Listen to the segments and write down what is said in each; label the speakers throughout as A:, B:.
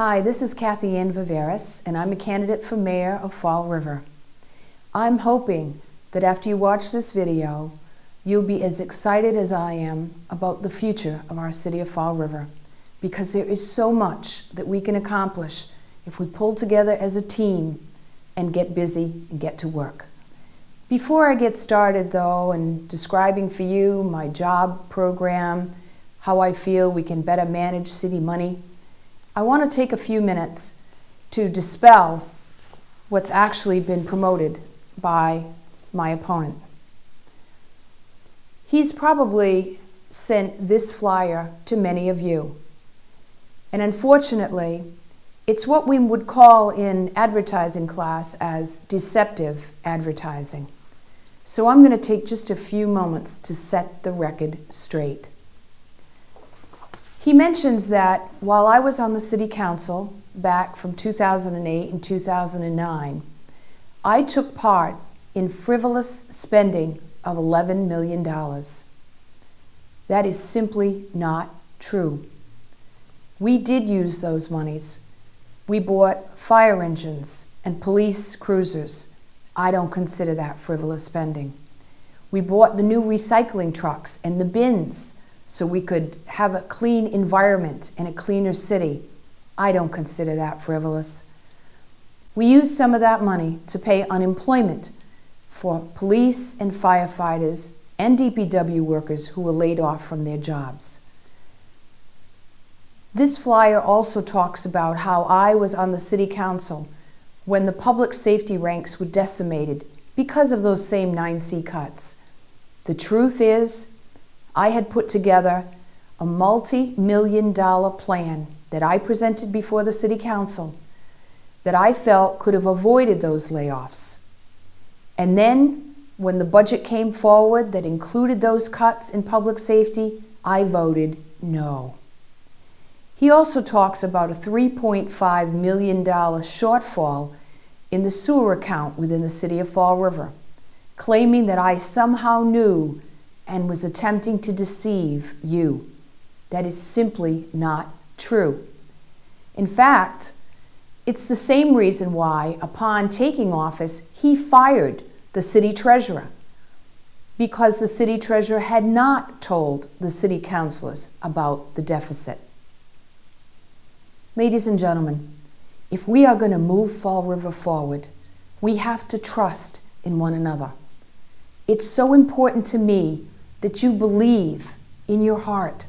A: Hi, this is Cathy Ann Viveiros, and I'm a candidate for mayor of Fall River. I'm hoping that after you watch this video, you'll be as excited as I am about the future of our city of Fall River, because there is so much that we can accomplish if we pull together as a team and get busy and get to work. Before I get started, though, in describing for you my job program, how I feel we can better manage city money, I want to take a few minutes to dispel what's actually been promoted by my opponent. He's probably sent this flyer to many of you. And unfortunately, it's what we would call in advertising class as deceptive advertising. So I'm going to take just a few moments to set the record straight. He mentions that while I was on the City Council back from 2008 and 2009, I took part in frivolous spending of $11 million. That is simply not true. We did use those monies. We bought fire engines and police cruisers. I don't consider that frivolous spending. We bought the new recycling trucks and the bins so we could have a clean environment and a cleaner city. I don't consider that frivolous. We used some of that money to pay unemployment for police and firefighters and DPW workers who were laid off from their jobs. This flyer also talks about how I was on the City Council when the public safety ranks were decimated because of those same 9C cuts. The truth is, I had put together a multi-million-dollar plan that I presented before the City Council that I felt could have avoided those layoffs. And then, when the budget came forward that included those cuts in public safety, I voted no. He also talks about a $3.5 million shortfall in the sewer account within the city of Fall River, claiming that I somehow knew and was attempting to deceive you. That is simply not true. In fact, it's the same reason why, upon taking office, he fired the city treasurer, because the city treasurer had not told the city councilors about the deficit. Ladies and gentlemen, if we are going to move Fall River forward, we have to trust in one another. It's so important to me that you believe in your heart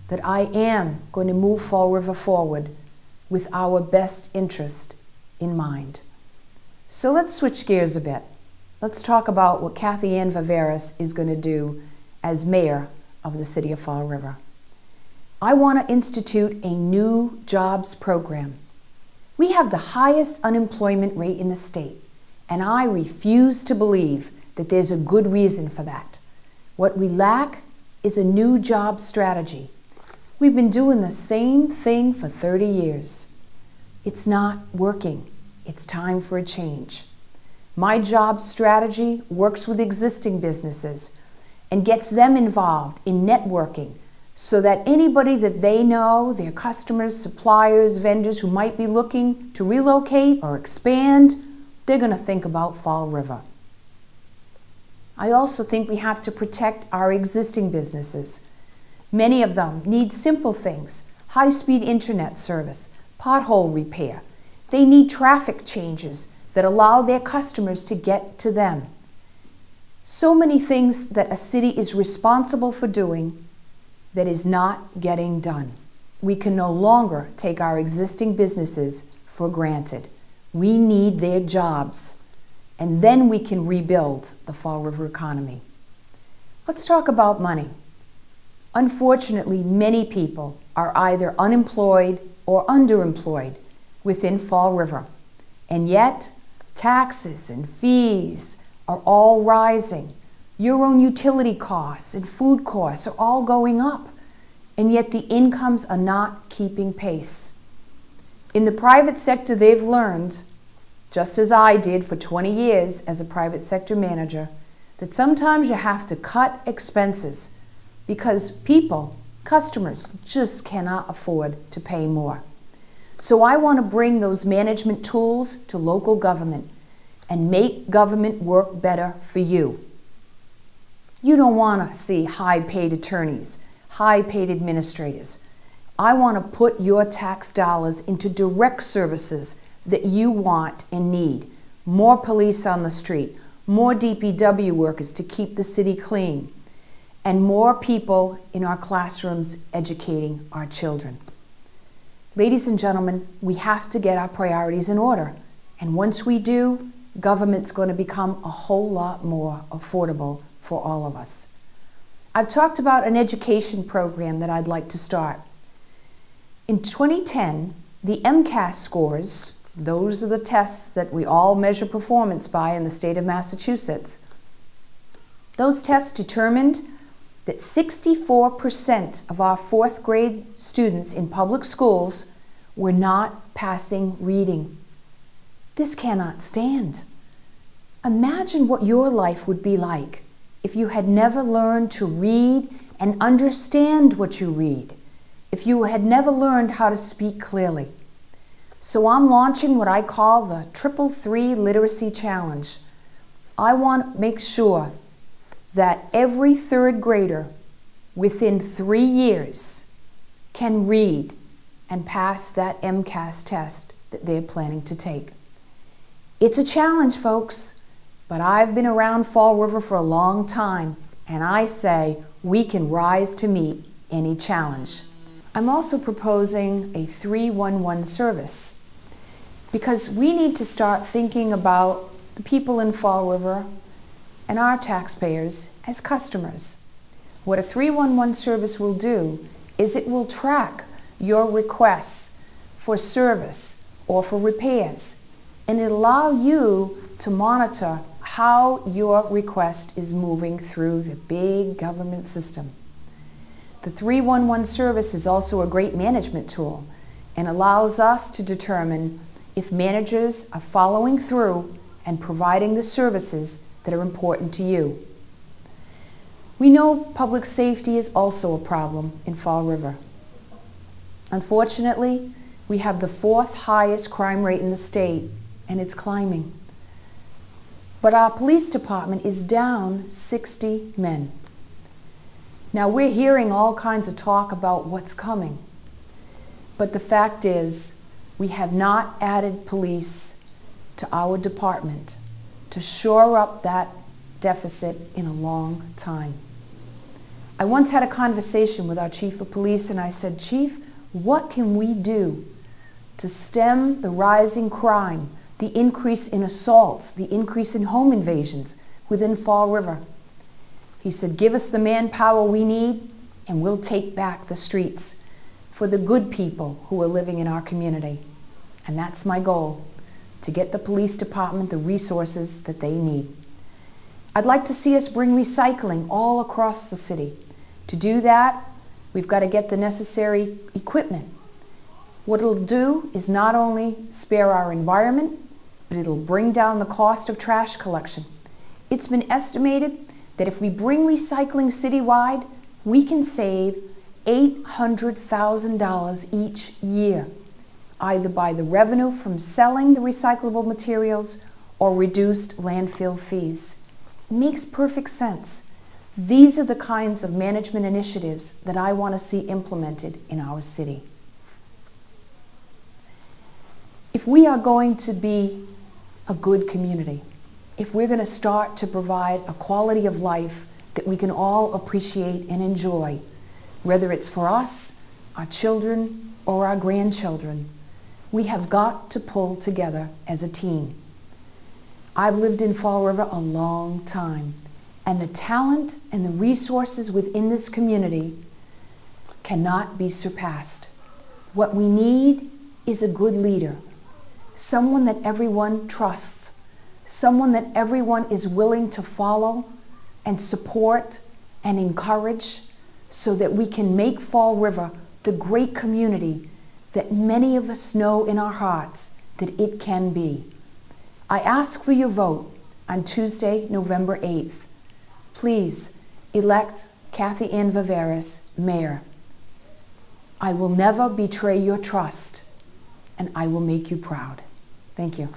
A: that I am going to move Fall River forward with our best interest in mind. So let's switch gears a bit. Let's talk about what Cathy Ann Viveiros is going to do as mayor of the city of Fall River. I want to institute a new jobs program. We have the highest unemployment rate in the state, and I refuse to believe that there's a good reason for that. What we lack is a new job strategy. We've been doing the same thing for 30 years. It's not working. It's time for a change. My job strategy works with existing businesses and gets them involved in networking so that anybody that they know, their customers, suppliers, vendors who might be looking to relocate or expand, they're going to think about Fall River. I also think we have to protect our existing businesses. Many of them need simple things: high-speed internet service, pothole repair. They need traffic changes that allow their customers to get to them. So many things that a city is responsible for doing that is not getting done. We can no longer take our existing businesses for granted. We need their jobs, and then we can rebuild the Fall River economy. Let's talk about money. Unfortunately, many people are either unemployed or underemployed within Fall River, and yet taxes and fees are all rising. Your own utility costs and food costs are all going up, and yet the incomes are not keeping pace. In the private sector, they've learned, just as I did for 20 years as a private sector manager, that sometimes you have to cut expenses because people, customers, just cannot afford to pay more. So I want to bring those management tools to local government and make government work better for you. You don't want to see high-paid attorneys, high-paid administrators. I want to put your tax dollars into direct services that you want and need. More police on the street, more DPW workers to keep the city clean, and more people in our classrooms educating our children. Ladies and gentlemen, we have to get our priorities in order. And once we do, government's going to become a whole lot more affordable for all of us. I've talked about an education program that I'd like to start. In 2010, the MCAS scores, those are the tests that we all measure performance by in the state of Massachusetts. Those tests determined that 64% of our fourth grade students in public schools were not passing reading. This cannot stand. Imagine what your life would be like if you had never learned to read and understand what you read, if you had never learned how to speak clearly. So I'm launching what I call the 333 Literacy Challenge. I want to make sure that every third grader within 3 years can read and pass that MCAS test that they're planning to take. It's a challenge, folks, but I've been around Fall River for a long time, and I say we can rise to meet any challenge. I'm also proposing a 311 service because we need to start thinking about the people in Fall River and our taxpayers as customers. What a 311 service will do is it will track your requests for service or for repairs, and it'll allow you to monitor how your request is moving through the big government system. The 311 service is also a great management tool and allows us to determine if managers are following through and providing the services that are important to you. We know public safety is also a problem in Fall River. Unfortunately, we have the 4th highest crime rate in the state, and it's climbing. But our police department is down 60 men. Now we're hearing all kinds of talk about what's coming, but the fact is we have not added police to our department to shore up that deficit in a long time. I once had a conversation with our chief of police and I said, "Chief, what can we do to stem the rising crime, the increase in assaults, the increase in home invasions within Fall River?" He said, "Give us the manpower we need and we'll take back the streets for the good people who are living in our community." And that's my goal, to get the police department the resources that they need. I'd like to see us bring recycling all across the city. To do that, we've got to get the necessary equipment. What it'll do is not only spare our environment, but it'll bring down the cost of trash collection. It's been estimated that if we bring recycling citywide, we can save $800,000 each year, either by the revenue from selling the recyclable materials or reduced landfill fees. It makes perfect sense. These are the kinds of management initiatives that I want to see implemented in our city. If we are going to be a good community, if we're going to start to provide a quality of life that we can all appreciate and enjoy, whether it's for us, our children, or our grandchildren, we have got to pull together as a team. I've lived in Fall River a long time, and the talent and the resources within this community cannot be surpassed. What we need is a good leader, someone that everyone trusts, someone that everyone is willing to follow and support and encourage so that we can make Fall River the great community that many of us know in our hearts that it can be. I ask for your vote on Tuesday, November 8th. Please elect Cathy Ann Viveiros mayor. I will never betray your trust. and I will make you proud. Thank you.